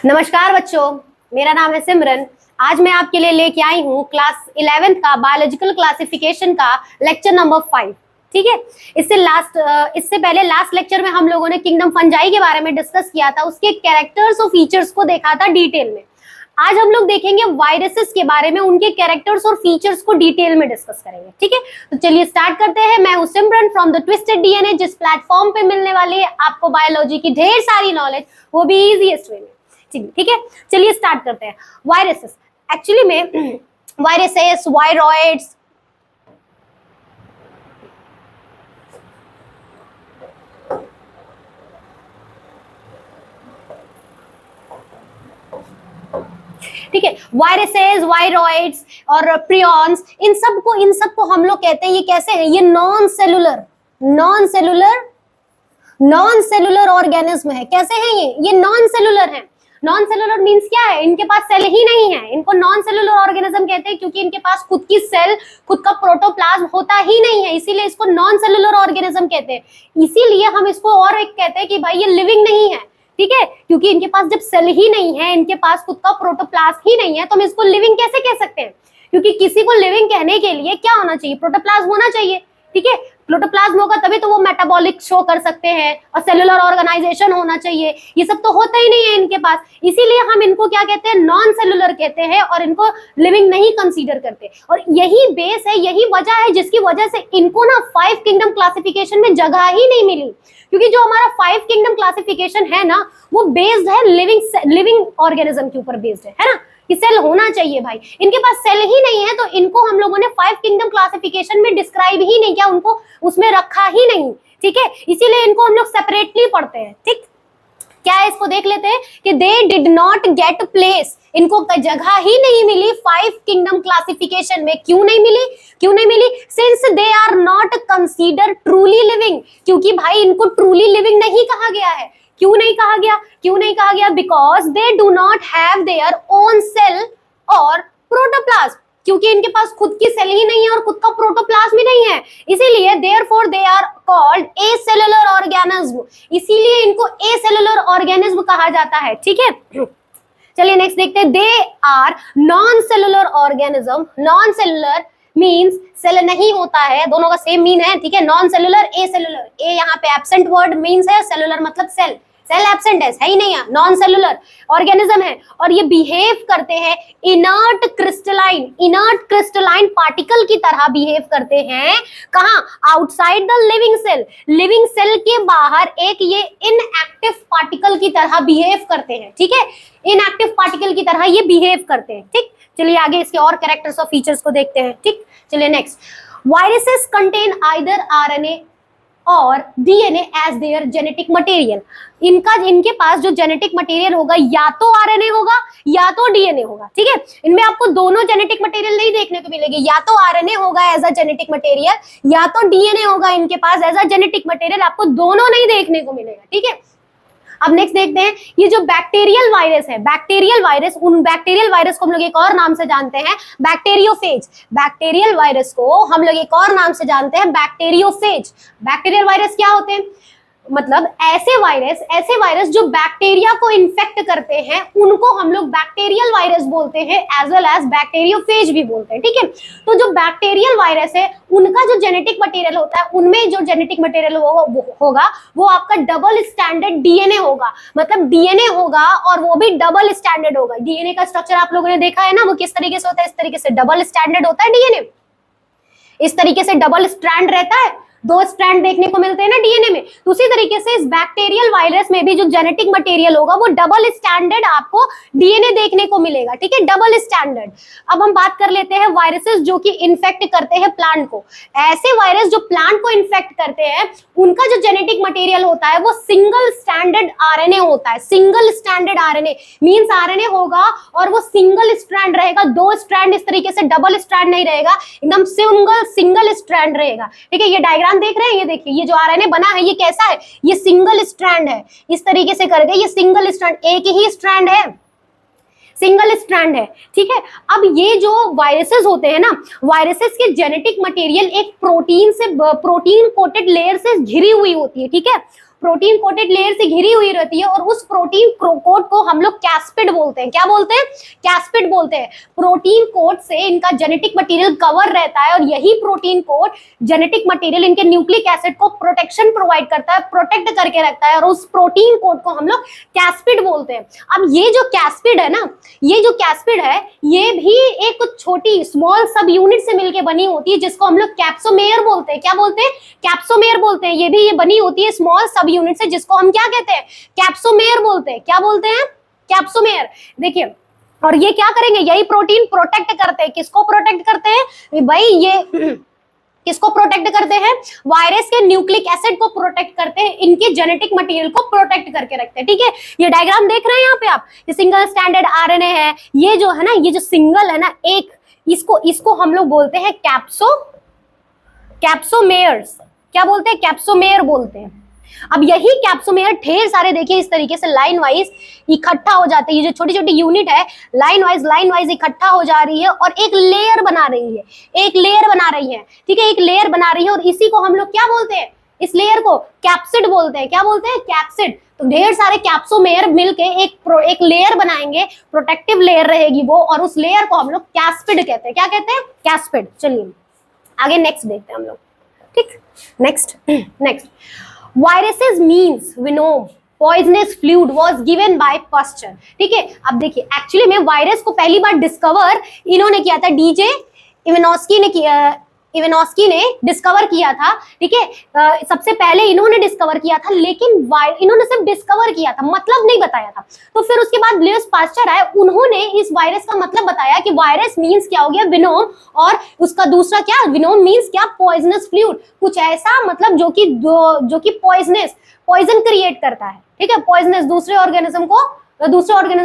नमस्कार बच्चों, मेरा नाम है सिमरन। आज मैं आपके लिए लेके आई हूँ क्लास 11th का बायोलॉजिकल क्लासिफिकेशन का लेक्चर नंबर 5। ठीक है, इससे पहले लास्ट लेक्चर में हम लोगों ने किंगडम फंजाई के बारे में डिस्कस किया था, उसके कैरेक्टर्स और फीचर्स को देखा था डिटेल में। आज हम लोग देखेंगे वायरसेस के बारे में, उनके कैरेक्टर्स और फीचर्स को डिटेल में डिस्कस करेंगे। ठीक है, तो चलिए स्टार्ट करते हैं। मैं हूं सिमरन फ्रॉम द ट्विस्टेड डीएनए, जिस प्लेटफॉर्म पे मिलने वाली है आपको बायोलॉजी की ढेर सारी नॉलेज, वो भी इजीएस्ट वे में। ठीक है, चलिए स्टार्ट करते हैं। वायरसेस एक्चुअली में वायरसेस, वायरॉइड्स, ठीक है, वायरसेस, वायरॉइड्स और प्रियॉन्स, इन सबको हम लोग कहते हैं, ये कैसे हैं? ये नॉन सेलुलर ऑर्गेनिज्म है। कैसे हैं ये नॉन सेलुलर है। नॉन सेलुलर मींस क्या है? इनके पास सेल ही नहीं है, इनको नॉन सेलुलर ऑर्गेनिज्म कहते हैं, क्योंकि इनके पास खुद की सेल, खुद का प्रोटोप्लाज्म होता ही नहीं है, इसीलिए इसको नॉन सेलुलर ऑर्गेनिज्म कहते हैं। इसीलिए हम इसको और एक कहते हैं कि भाई ये लिविंग नहीं है। ठीक है, क्योंकि इनके पास जब सेल ही नहीं है, इनके पास खुद का प्रोटोप्लाज्म ही नहीं है, तो हम इसको लिविंग कैसे कह सकते हैं? क्योंकि किसी को लिविंग कहने के लिए क्या होना चाहिए? प्रोटोप्लाज्म होना चाहिए। ठीक है, प्रोटोप्लाज्म होगा तभी तो वो मेटाबॉलिक शो कर सकते हैं, और सेलुलर ऑर्गेनाइजेशन होना चाहिए। ये सब तो होता ही नहीं है इनके पास, इसीलिए हम इनको क्या कहते हैं? नॉन सेलुलर कहते हैं, और इनको लिविंग नहीं कंसीडर करते। और यही बेस है, यही वजह है जिसकी वजह से इनको ना 5 किंगडम क्लासिफिकेशन में जगह ही नहीं मिली। क्योंकि जो हमारा 5 किंगडम क्लासिफिकेशन है ना, वो बेस्ड है लिविंग ऑर्गेनिज्म के ऊपर बेस्ड है ना, कि सेल होना चाहिए भाई। इनके पास सेल ही नहीं है, तो इनको हम लोगों ने 5 किंगडम क्लासिफिकेशन में डिस्क्राइब ही नहीं किया, उनको उसमें रखा ही नहीं। ठीक है, इसीलिए इनको हम लोग सेपरेटली पढ़ते हैं। ठीक, क्या है इसको देख लेते हैं कि they did not get place, इनको जगह ही नहीं मिली 5 किंगडम क्लासिफिकेशन में। क्यों नहीं मिली? Since they are not consider truly living, क्योंकि भाई इनको ट्रूली लिविंग नहीं कहा गया है। क्यों नहीं कहा गया? Because they do not have their own cell और प्रोटोप्लाज्म, क्योंकि इनके पास खुद की सेल ही नहीं है और खुद का प्रोटोप्लाज्म ही नहीं है, इसीलिए therefore they are called acellular organism, इसीलिए इनको एसेलुलर ऑर्गेनिज्म कहा जाता है। ठीक है, चलिए नेक्स्ट देखते हैं। They are non cellular organism. Non cellular means cell नहीं होता है, दोनों का सेम मीन है। ठीक है, नॉन सेलुलर, ए सेलुलर, ए यहाँ पे एब्सेंट वर्ड मीन्स है, सेलुलर मतलब सेल एब्सेंट है ही नहीं है, नॉन सेलुलर ऑर्गेनिज्म है। और ये बिहेव करते हैं इनर्ट क्रिस्टलाइन पार्टिकल की तरह बिहेव करते हैं। कहाँ? आउटसाइड द लिविंग सेल के बाहर एक ये इनएक्टिव पार्टिकल की तरह बिहेव करते हैं। ठीक है, इनएक्टिव पार्टिकल की तरह ये बिहेव करते हैं। ठीक, चलिए आगे इसके और कैरेक्टर्स और फीचर्स को देखते हैं। ठीक, चलिए next. Viruses contain either RNA और DNA as their genetic material. इनके पास जो जेनेटिक मटेरियल होगा, या तो आरएनए होगा या तो डीएनए होगा। ठीक है, इनमें आपको दोनों जेनेटिक मटेरियल नहीं देखने को मिलेगी, या तो आरएनए होगा एज अ जेनेटिक मटेरियल या तो डीएनए होगा इनके पास एज अ जेनेटिक मटेरियल, आपको दोनों नहीं देखने को मिलेगा। ठीक है, अब नेक्स्ट देखते हैं, ये जो बैक्टीरियल वायरस है, बैक्टीरियल वायरस को हम लोग एक और नाम से जानते हैं बैक्टीरियोफेज। बैक्टीरियल वायरस को हम लोग एक और नाम से जानते हैं बैक्टीरियोफेज। बैक्टीरियल वायरस क्या होते हैं? मतलब ऐसे वायरस जो बैक्टीरिया को इन्फेक्ट करते हैं, उनको हम लोग बैक्टीरियल वायरस बोलते हैं, एज वेल एज बैक्टीरियोफेज भी बोलते हैं। ठीक है, तो जो बैक्टीरियल वायरस है, उनका जो जेनेटिक मटेरियल होता है, उनमें जो जेनेटिक मटेरियल होगा वो आपका डबल स्टैंडर्ड डीएनए होगा। मतलब डीएनए होगा और वो भी डबल स्टैंडर्ड होगा। डीएनए का स्ट्रक्चर आप लोगों ने देखा है ना, वो किस तरीके से होता है? इस तरीके से डबल स्टैंडर्ड होता है डीएनए, इस तरीके से डबल स्ट्रैंड रहता है, 2 स्ट्रैंड देखने को मिलते हैं ना डीएनए में। तो उसी तरीके से इस बैक्टीरियल वायरस में भी जो जेनेटिक मटेरियल होगा वो डबल स्टैंडर्ड आपको डीएनए देखने को मिलेगा। ठीक है, डबल स्टैंडर्ड। अब हम बात कर लेते हैं वायरसेस जो कि इन्फेक्ट करते हैं प्लांट को। ऐसे वायरस जो प्लांट को इन्फेक्ट करते हैं, उनका जो जेनेटिक मटेरियल होता है वो सिंगल स्टैंडर्ड आरएनए होता है। Single standard RNA means RNA होगा और वो सिंगल स्ट्रैंड रहेगा, 2 स्ट्रैंड इस तरीके से डबल स्ट्रैंड नहीं रहेगा, एकदम सिंगल स्ट्रैंड रहेगा। ठीक है, ये डायग्राम देख रहे हैं, ये देखिए, ये जो आरएनए बना है ये कैसा है? ये सिंगल स्ट्रैंड है, इस तरीके से करके ये सिंगल स्ट्रैंड, एक ही स्ट्रैंड है, सिंगल स्ट्रैंड है। ठीक है, अब ये जो वायरसेस होते हैं ना, वायरसेस के जेनेटिक मटेरियल एक प्रोटीन कोटेड लेयर से घिरी हुई होती है। ठीक है, प्रोटीन कोटेड लेयर से घिरी हुई रहती है और उस प्रोटीन कोट को हम लोग कैस्पिड बोलते हैं। क्या बोलते हैं? कैस्पिड बोलते हैं। प्रोटीन कोट से इनका जेनेटिक मटेरियल कवर रहता है और यही प्रोटीन कोट जेनेटिक मटेरियल इनके न्यूक्लिक एसिड को प्रोटेक्शन प्रोवाइड करता है, प्रोटेक्ट करके रखता है और उस प्रोटीन कोट को हम लोग कैस्पिड बोलते हैं। अब ये जो कैस्पिड है ना, ये जो कैस्पिड है ये भी एक छोटी स्मॉल सब यूनिट से मिलकर बनी होती है जिसको हम लोग कैप्सोमेयर बोलते हैं। क्या बोलते हैं? कैप्सोमेयर बोलते हैं। ये भी ये बनी होती है स्मॉल सब यूनिट से जिसको हम क्या कहते हैं? कैप्सोमेयर बोलते हैं। क्या बोलते हैं? कैप्सोमेयर। देखिए, और ये क्या करेंगे? यही प्रोटीन प्रोटेक्ट करते हैं। किसको प्रोटेक्ट करते हैं भाई? ये किसको प्रोटेक्ट करते हैं? वायरस के न्यूक्लिक एसिड को प्रोटेक्ट करते हैं, इनके जेनेटिक मटेरियल को प्रोटेक्ट करके रखते हैं। ठीक है, ये डायग्राम देख रहे हैं यहाँ पे आप, ये सिंगल स्टैंडर्ड आरएनए है। ये जो है ना, ये जो सिंगल है ना एक, इसको हम लोग बोलते हैं कैप्सोमेयर्स। क्या बोलते हैं? कैप्सोमेयर बोलते हैं। अब यही कैप्सोमेयर ढेर सारे देखिए इस तरीके से लाइन वाइज इकट्ठा हो जाते हैं। ये जो छोटी छोटी यूनिट है लाइन वाइज इकट्ठा हो जा रही है और एक लेयर बना रही है, एक लेयर बना रही है। ठीक है, एक लेयर बना रही है और इसी को हम लोग क्या बोलते हैं? इस लेयर को कैप्सिड बोलते हैं। क्या बोलते हैं? कैप्सिड। तो ढेर सारे कैप्सोमेयर मिलके एक लेयर बनाएंगे, प्रोटेक्टिव लेयर रहेगी वो, और उस लेयर को हम लोग कैस्पिड कहते हैं। क्या कहते हैं? कैस्पिड। चलिए आगे नेक्स्ट देखते हैं हम लोग। ठीक, next viruses means venom poisonous fluid was given by Pasteur। ठीक है, अब देखिए एक्चुअली में वायरस को पहली बार डिस्कवर इन्होंने किया था, डीजे इवानोस्की ने डिस्कवर किया था। ठीक है, सबसे पहले इन्होंने डिस्कवर किया था, लेकिन इन्होंने सिर्फ डिस्कवर किया था, मतलब नहीं बताया था। तो फिर उसके बाद लुईस पास्चर आए, उन्होंने इस वायरस का मतलब बताया कि वायरस मींस क्या हो गया? विनोम, और उसका दूसरा क्या? विनोम मींस क्या? पॉइजनस फ्लूइड, कुछ ऐसा मतलब जो कि पॉइजन क्रिएट करता है। ठीक है, पॉइजनस दूसरे ऑर्गेनिज्म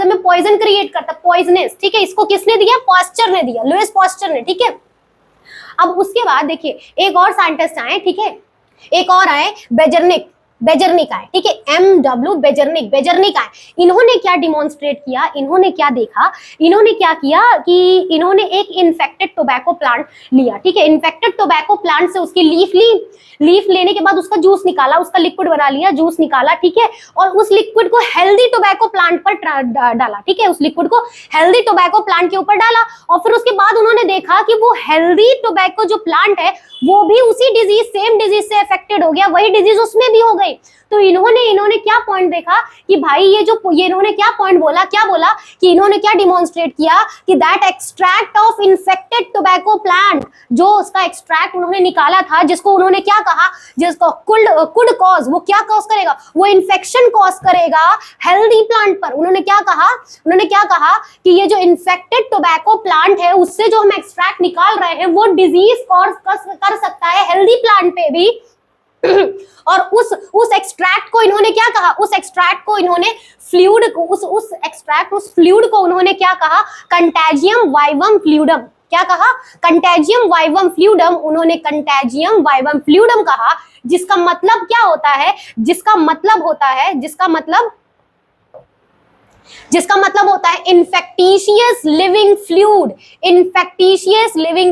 में पॉइजन क्रिएट करता है, पॉइजनस। ठीक है, इसको किसने दिया? पास्चर ने दिया, लुईस पास्चर ने। ठीक है, अब उसके बाद देखिए एक और साइंटिस्ट आए। ठीक है, एक और आए, बेजर्निक आए। ठीक है, MW बेजर्निक आए। इन्होंने क्या डिमॉन्स्ट्रेट किया? इन्होंने क्या देखा? इन्होंने क्या किया कि इन्होंने एक इन्फेक्टेड टोबैको प्लांट लिया। ठीक है, इन्फेक्टेड टोबैको प्लांट से उसकी लीफ लेने के बाद उसका जूस निकाला, उसका लिक्विड बना लिया, जूस निकाला। ठीक है, और उस लिक्विड को हेल्दी टोबैको प्लांट पर डाला। ठीक है, उस लिक्विड को हेल्दी टोबैको प्लांट के ऊपर डाला और फिर उसके बाद उन्होंने देखा कि वो हेल्दी टोबैको जो प्लांट है वो भी उसी सेम डिजीज से अफेक्टेड हो गया, वही डिजीज उसमें भी हो गई। तो इन्होंने क्या पॉइंट देखा कि भाई ये इन्होंने क्या पॉइंट बोला, कि इन्होंने क्या डिमॉन्स्ट्रेट किया कि that extract of infected tobacco plant, जो उसका एक्सट्रैक्ट उन्होंने निकाला था, जिसको उन्होंने क्या कहा, जिसको कुड कॉज, वो क्या कॉज करेगा? वो इन्फेक्शन कॉज करेगा हेल्दी प्लांट पर। उन्होंने क्या कहा कि ये जो इन्फेक्टेड टोबैको प्लांट है उससे जो हम एक्सट्रैक्ट निकाल रहे हैं वो डिजीज कॉज कर सकता है हेल्दी प्लांट पे भी। और उस एक्सट्रैक्ट को इन्होंने क्या कहा? उस एक्सट्रैक्ट को इन्होंने फ्लूइड को उस फ्लूइड को उन्होंने क्या कहा? Contagium vivum fluidum. क्या कहा? Contagium vivum fluidum. उन्होंने कंटेजियम वाइवम फ्लूइडम कहा, जिसका मतलब क्या होता है? जिसका मतलब होता है इन्फेक्टिशियस लिविंग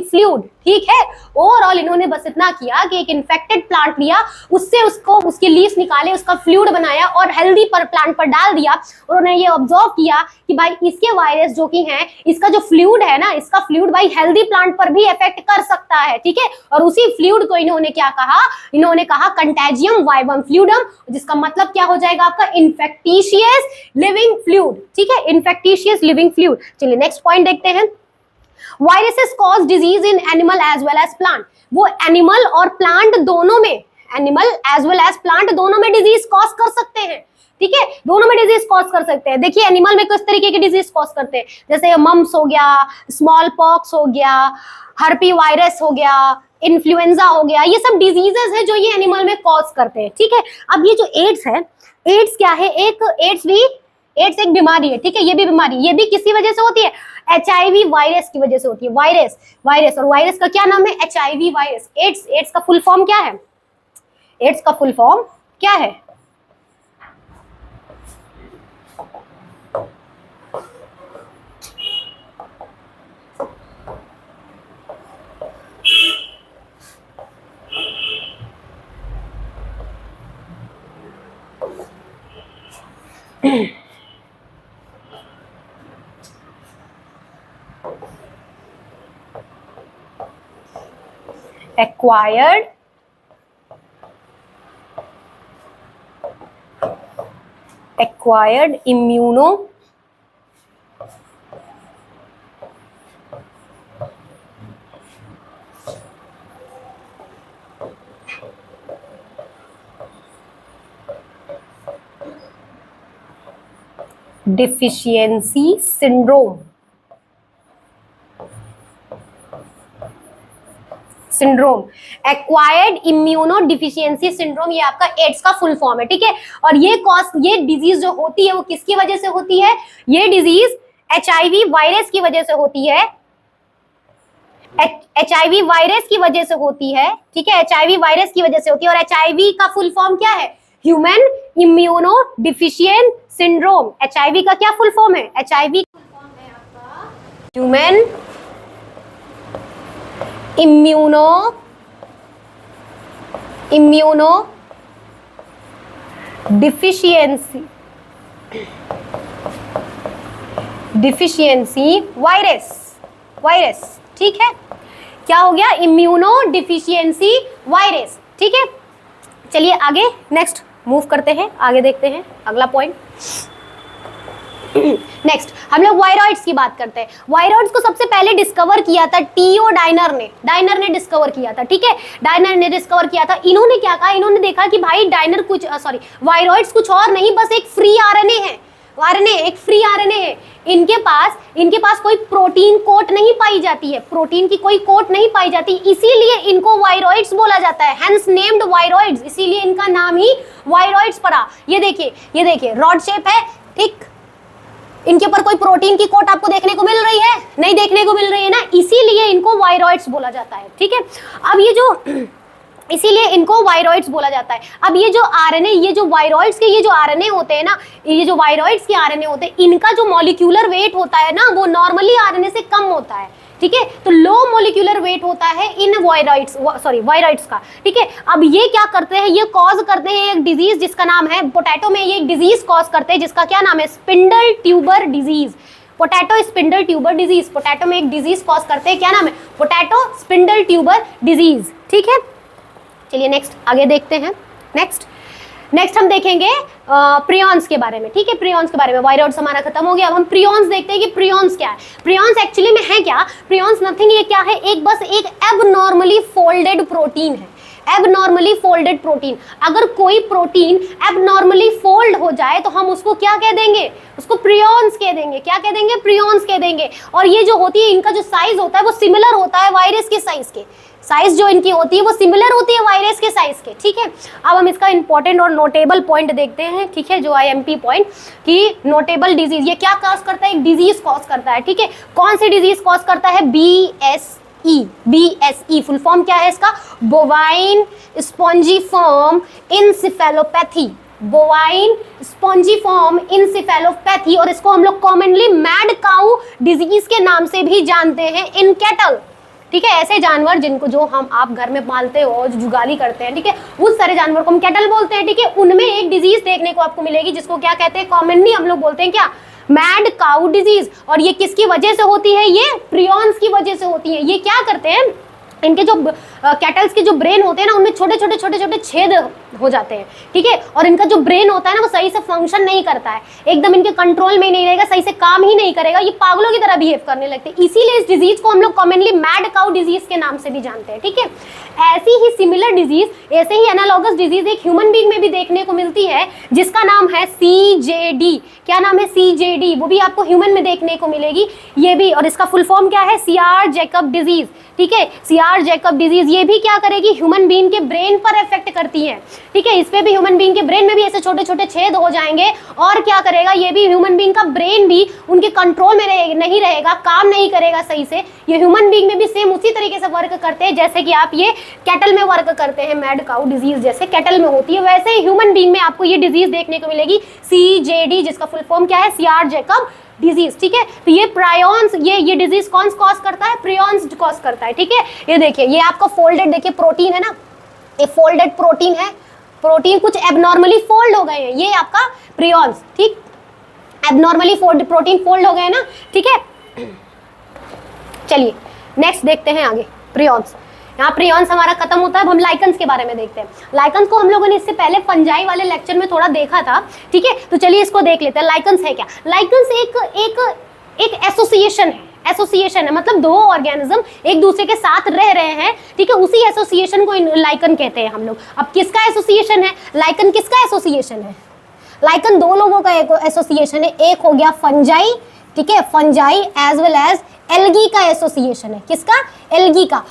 फ्लूइड। ठीक है, ओवरऑल इन्होंने बस इतना किया कि एक इन्फेक्टेड प्लांट लिया, उससे उसके लीव्स निकाले, उसका फ्लूइड बनाया और हेल्दी प्लांट पर डाल दिया। उन्होंने ये ऑब्जर्व किया कि भाई इसके वायरस जो कि हैं, इसका जो फ्लूइड है ना, इसका फ्लूइड भाई हेल्दी प्लांट पर भी इफेक्ट कर सकता है। ठीक है, और उसी फ्लूइड को इन्होंने क्या कहा? इन्होंने कहा कंटेजियम वाइवम फ्लूइडम, जिसका मतलब क्या हो जाएगा आपका? Infectious living fluid. ठीक है, इन्फेक्टिशियस लिविंग फ्लूइड। चलिए नेक्स्ट पॉइंट देखते हैं। Viruses cause disease in animal as well as plant. वो एनिमल और प्लांट दोनों में, animal as well as plant दोनों में डिजीज कॉज कर सकते हैं। ठीक है, दोनों में डिजीज कॉज कर सकते हैं। देखिए एनिमल में किस तरीके की डिजीज कॉज करते हैं, जैसे मम्स हो गया, स्मॉल पॉक्स हो गया, हर्पी वायरस हो गया, इन्फ्लुएंजा हो गया, ये सब डिजीजेस है जो ये एनिमल में कॉज करते हैं। ठीक है, अब ये जो एड्स है, एड्स क्या है? एड्स एक बीमारी है। ठीक है, ये भी बीमारी, ये भी किसी वजह से होती है? HIV वायरस की वजह से होती है। वायरस और वायरस का क्या नाम है? HIV virus. एड्स का फुल फॉर्म क्या है? एड्स का फुल फॉर्म क्या है? acquired immuno deficiency syndrome acquired immuno deficiency syndrome, ये आपका एड्स का फुल फॉर्म है, ठीक है। और ये डिजीज जो होती है वो किसकी वजह से होती है? ये डिजीज HIV वायरस की वजह से होती है, HIV वायरस की वजह से होती है, ठीक है। HIV वायरस की वजह से होती है। और HIV का फुल फॉर्म क्या है? Human immuno deficient syndrome. HIV का क्या फुल फॉर्म है? HIV का फुल फॉर्म है आपका ह्यूमन इम्यूनो डिफिशियंसी वायरस, ठीक है। क्या हो गया? इम्यूनो डिफिशियंसी वायरस, ठीक है। चलिए आगे नेक्स्ट मूव करते हैं, आगे देखते हैं अगला पॉइंट। नेक्स्ट हम लोग वायरॉइड्स की बात करते हैं। वायरॉइड्स को सबसे पहले डिस्कवर किया था टीओ डाइनर ने डिस्कवर किया था, ठीक है। डाइनर ने डिस्कवर किया था। इन्होंने क्या कहा? इन्होंने देखा कि भाई वायरॉइड्स कुछ और नहीं, बस एक फ्री आरएनए है, एक फ्री आरएनए है। इनके पास कोई प्रोटीन कोट नहीं पाई जाती है, प्रोटीन की कोई कोट नहीं पाई जाती, इसीलिए इनको वायरॉइड्स बोला जाता है, हेंस नेम्ड वायरॉइड्स, इसीलिए इनका नाम ही वायरॉइड्स पड़ा। ये देखिए रॉड शेप है, ठीक। इनके ऊपर कोई प्रोटीन की कोट आपको देखने को मिल रही है? नहीं देखने को मिल रही है ना, इसीलिए इनको वायरॉइड्स बोला जाता है, ठीक है। अब इसीलिए इनको वायरॉइड्स बोला जाता है। अब ये जो आरएनए, ये जो वायरॉइड्स के ये जो आरएनए होते हैं ना, ये जो वायरॉइड्स के आरएनए होते हैं, इनका जो मॉलिक्यूलर वेट होता है ना, वो नॉर्मली आरएनए से कम होता है, ठीक है। तो लो मॉलिक्यूलर वेट होता है इन वायरॉइड्स का, ठीक है। अब ये क्या करते हैं? ये कॉज करते हैं एक डिजीज जिसका नाम है, पोटैटो में ये एक डिजीज कॉज करते हैं जिसका क्या नाम है? Spindle tuber disease. Potato spindle tuber disease, potato में एक डिजीज कॉज करते हैं, क्या नाम है? पोटैटो स्पिंडल ट्यूबर डिजीज, ठीक है। चलिए नेक्स्ट आगे देखते हैं। नेक्स्ट हम देखेंगे प्रियॉन्स के बारे में, ठीक है। प्रियॉन्स के बारे में, वायरॉइड्स हमारा खत्म हो गया। अब हम प्रियॉन्स देखते हैं कि प्रियॉन्स क्या है। प्रियॉन्स एक्चुअली में है क्या? प्रियॉन्स नथिंग, ये क्या है? एक एबनॉर्मली फोल्डेड प्रोटीन है, एबनॉर्मली फोल्डेड प्रोटीन। अगर कोई प्रोटीन एबनॉर्मली फोल्ड हो जाए तो हम उसको क्या कह देंगे? उसको प्रियॉन्स कह देंगे। क्या कह देंगे? प्रियॉन्स कह देंगे। और ये जो होती है, इनका जो साइज होता है वो सिमिलर होता है वायरस के साइज के, साइज जो इनकी होती है वो सिमिलर होती है वायरस के साइज के, ठीक है। अब हम इसका इंपॉर्टेंट और नोटेबल पॉइंट देखते हैं, ठीक है, जो IMP पॉइंट कि नोटेबल डिजीज ये क्या कॉज करता है? एक डिजीज कॉज करता है, ठीक है। कौन सी डिजीज कॉज करता है? BSE फुल फॉर्म क्या है इसका? Bovine spongiform encephalopathy, bovine spongiform encephalopathy. और इसको हम लोग कॉमनली मैड काउ डिजीज के नाम से भी जानते हैं इन कैटल, ठीक है। ऐसे जानवर जिनको जो आप घर में पालते हो, जो जुगाली करते हैं, ठीक है, उस सारे जानवर को हम कैटल बोलते हैं, ठीक है। उनमें एक डिजीज देखने को आपको मिलेगी जिसको क्या कहते हैं? कॉमनली हम लोग बोलते हैं क्या? Mad cow disease. और ये किसकी वजह से होती है? ये प्रियॉन्स की वजह से होती है। ये क्या करते हैं? इनके जो कैटल्स के जो ब्रेन होते हैं ना, उनमें छोटे छोटे छेद हो जाते हैं, ठीक है। और इनका जो ब्रेन होता है ना, वो सही से फंक्शन नहीं करता है, एकदम इनके कंट्रोल में नहीं रहेगा, सही से काम ही नहीं करेगा, ये पागलों की तरह बिहेव करने लगते हैं। इसीलिए इस डिजीज को हम लोग कॉमनली मैड काउ डिजीज के नाम से भी जानते हैं, ठीक है। ऐसी ही सिमिलर डिजीज, ऐसे ही एनालॉगस डिजीज एक ह्यूमन बीइंग में भी देखने को मिलती है जिसका नाम है CJD। क्या नाम है? CJD। वो भी आपको ह्यूमन में देखने को मिलेगी ये भी। और इसका फुल फॉर्म क्या है? CR जैकब डिजीज, ठीक है। CR जैकब डिजीज ये भी क्या करेगी? ह्यूमन बीइंग के ब्रेन पर इफेक्ट करती है, ठीक है। इस पे भी ह्यूमन बीइंग के ब्रेन में भी ऐसे छोटे छोटे छेद हो जाएंगे। और क्या करेगा? ये भी ह्यूमन बीइंग का ब्रेन भी उनके कंट्रोल में नहीं रहेगा, काम नहीं करेगा सही से। ये ह्यूमन बीइंग में भी सेम उसी तरीके से वर्क करते हैं जैसे कि आप ये कैटल में वर्क करते हैं। मैड काउ डिजीज जैसे कैटल में होती है, वैसे ही ह्यूमन बीइंग में आपको ये डिजीज देखने को मिलेगी CJD, जिसका फुल फॉर्म क्या है? CR जैकब डिजीज, ठीक है। तो ये प्रायॉन्स, ये डिजीज कौन कॉज करता है? प्रियॉन्स कॉज करता है, ठीक है। ये देखिए, ये आपका फोल्डेड, देखिए प्रोटीन है ना, ये फोल्डेड प्रोटीन है, प्रोटीन कुछ एबनॉर्मली फोल्ड हो गए हैं, ये आपका प्रियॉन्स, ठीक। एबनॉर्मली फोल्ड प्रोटीन फोल्ड हो गए ना, ठीक है। चलिए नेक्स्ट देखते हैं आगे, प्रियॉन्स। यहाँ प्रियॉन्स हमारा खत्म होता है, अब हम लाइकन्स के बारे में देखते हैं। लाइकन्स को हम लोगों ने इससे पहले फंजाई वाले लेक्चर में थोड़ा देखा था, ठीक है, तो चलिए इसको देख लेते हैं। लाइकन्स है क्या? लाइकन्स एक एसोसिएशन है, एसोसिएशन है, मतलब दो ऑर्गेनिज्म एक दूसरे के साथ रह रहे हैं, ठीक है, उसी एसोसिएशन को लाइकन कहते हैं हम लोग। अब किसका एसोसिएशन है? लाइकन किसका एसोसिएशन है? लाइकन दो लोगों का एसोसिएशन है, एक हो गया फंजाई, ठीक है, fungi as well as algae का एसोसिएशन है। किसका? एल्गी का।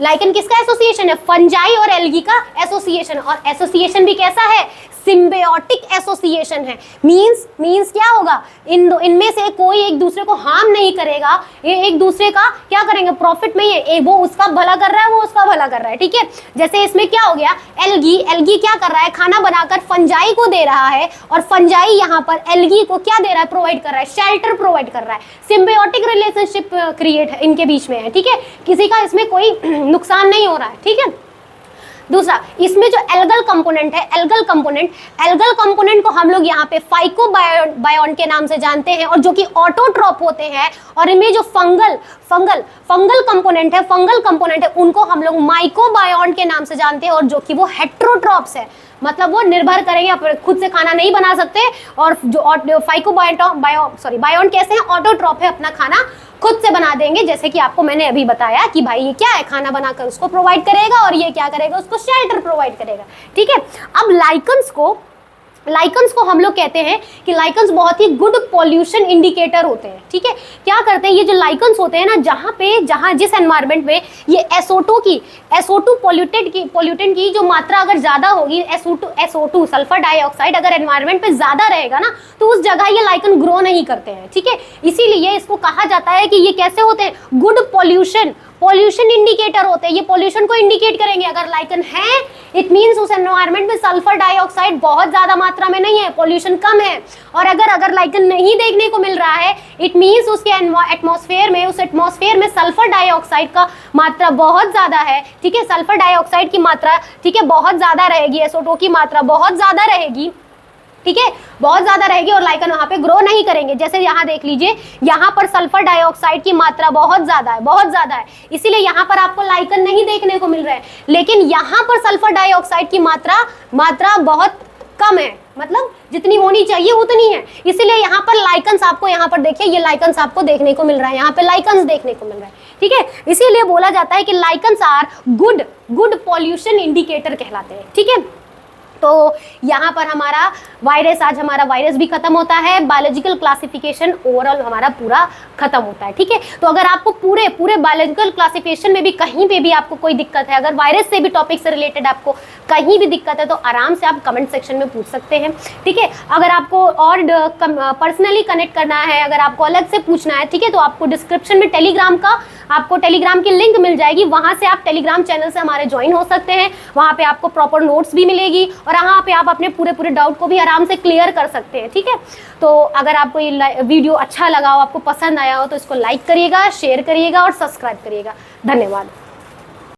लाइकन किसका एसोसिएशन है? फंजाई और एल्गी का एसोसिएशन। और एसोसिएशन भी कैसा है? सिम्बियोटिक एसोसिएशन है। मींस क्या होगा? इनमें से कोई एक दूसरे को हार्म नहीं करेगा, ये एक दूसरे का क्या करेंगे? प्रॉफिट में ही, वो उसका भला कर रहा है, वो उसका भला कर रहा है, ठीक है। जैसे इसमें क्या हो गया? एल्गी क्या कर रहा है? खाना बनाकर फंजाई को दे रहा है, और फंजाई यहाँ पर एल्गी को क्या दे रहा है? प्रोवाइड कर रहा है, शेल्टर प्रोवाइड कर रहा है। सिम्बियोटिक रिलेशनशिप क्रिएट इनके बीच में है, ठीक है, किसी का इसमें कोई नुकसान नहीं हो रहा है, ठीक है। दूसरा, इसमें जो एल्गल कंपोनेंट है, एल्गल कंपोनेंट को हम लोग यहाँ पे फाइकोबायोन के नाम से जानते हैं, और जो कि ऑटोट्रॉप होते हैं। और इनमें जो फंगल कंपोनेंट है, उनको हम लोग माइकोबायोन के नाम से जानते हैं, और जो कि वो हेट्रोट्रॉप्स है, मतलब वो निर्भर करेंगे, खुद से खाना नहीं बना सकते। और जो बायोन कैसे हैं? ऑटोट्रॉप है, अपना खाना खुद से बना देंगे, जैसे कि आपको मैंने अभी बताया कि भाई ये क्या है? खाना बनाकर उसको प्रोवाइड करेगा, और ये क्या करेगा? उसको शेल्टर प्रोवाइड करेगा, ठीक है। अब लाइकन्स को हम लोग कहते हैं कि लाइकन्स बहुत ही गुड पॉल्यूशन इंडिकेटर होते हैं, ठीक है। क्या करते हैं ये जो लाइकन्स होते हैं ना, जहाँ जिस एनवायरनमेंट में ये SO2 पोल्यूटेंट की जो मात्रा अगर ज्यादा होगी, SO2 सल्फर डाइऑक्साइड अगर एनवायरनमेंट पे ज्यादा रहेगा ना, तो उस जगह ये लाइकन ग्रो नहीं करते हैं, ठीक है। इसीलिए इसको कहा जाता है कि ये कैसे होते हैं? गुड पॉल्यूशन इंडिकेटर होते हैं। ये पॉल्यूशन को इंडिकेट करेंगे। अगर लाइकन है, इट मींस उस एनवायरनमेंट में सल्फर डाइऑक्साइड बहुत ज्यादा मात्रा में नहीं है, पॉल्यूशन कम है। और अगर लाइकन नहीं देखने को मिल रहा है, इट मींस उसके एटमॉस्फेयर में सल्फर डाइऑक्साइड का मात्रा बहुत ज्यादा है, ठीक है। सल्फर डाइऑक्साइड की मात्रा, ठीक है, बहुत ज्यादा रहेगी, SO2 की मात्रा बहुत ज्यादा रहेगी, ठीक है, बहुत ज्यादा रहेगी, और लाइकन वहां पे ग्रो नहीं करेंगे। जैसे यहाँ देख लीजिए, यहाँ पर सल्फर डाइऑक्साइड की मात्रा बहुत ज्यादा है, इसीलिए यहाँ पर आपको लाइकन नहीं देखने को मिल रहा है। लेकिन यहाँ पर सल्फर डाइऑक्साइड की मात्रा बहुत कम है, मतलब जितनी होनी चाहिए उतनी है, इसीलिए यहाँ पर लाइकन्स आपको, यहाँ पर देखिए, ये लाइकन्स आपको देखने को मिल रहा है, यहाँ पे लाइकन्स देखने को मिल रहा है, ठीक है। इसीलिए बोला जाता है कि lichens are good pollution indicator कहलाते हैं, ठीक है। तो यहाँ पर हमारा वायरस भी खत्म होता है, बायोलॉजिकल क्लासिफिकेशन ओवरऑल हमारा पूरा खत्म होता है, ठीक है। तो अगर आपको पूरे बायोलॉजिकल क्लासिफिकेशन में भी कहीं पे भी आपको कोई दिक्कत है, अगर वायरस से भी टॉपिक से रिलेटेड आपको कहीं भी दिक्कत है, तो आराम से आप कमेंट सेक्शन में पूछ सकते हैं, ठीक है। अगर आपको और पर्सनली कनेक्ट करना है, अगर आपको अलग से पूछना है, ठीक है, तो आपको डिस्क्रिप्शन में टेलीग्राम की लिंक मिल जाएगी, वहां से आप टेलीग्राम चैनल से हमारे ज्वाइन हो सकते हैं। वहां पे आपको प्रॉपर नोट्स भी मिलेगी, और यहाँ पे आप अपने पूरे डाउट को भी आराम से क्लियर कर सकते हैं, ठीक है। तो अगर आपको ये वीडियो अच्छा लगा हो, आपको पसंद आया हो, तो इसको लाइक करिएगा, शेयर करिएगा और सब्सक्राइब करिएगा। धन्यवाद।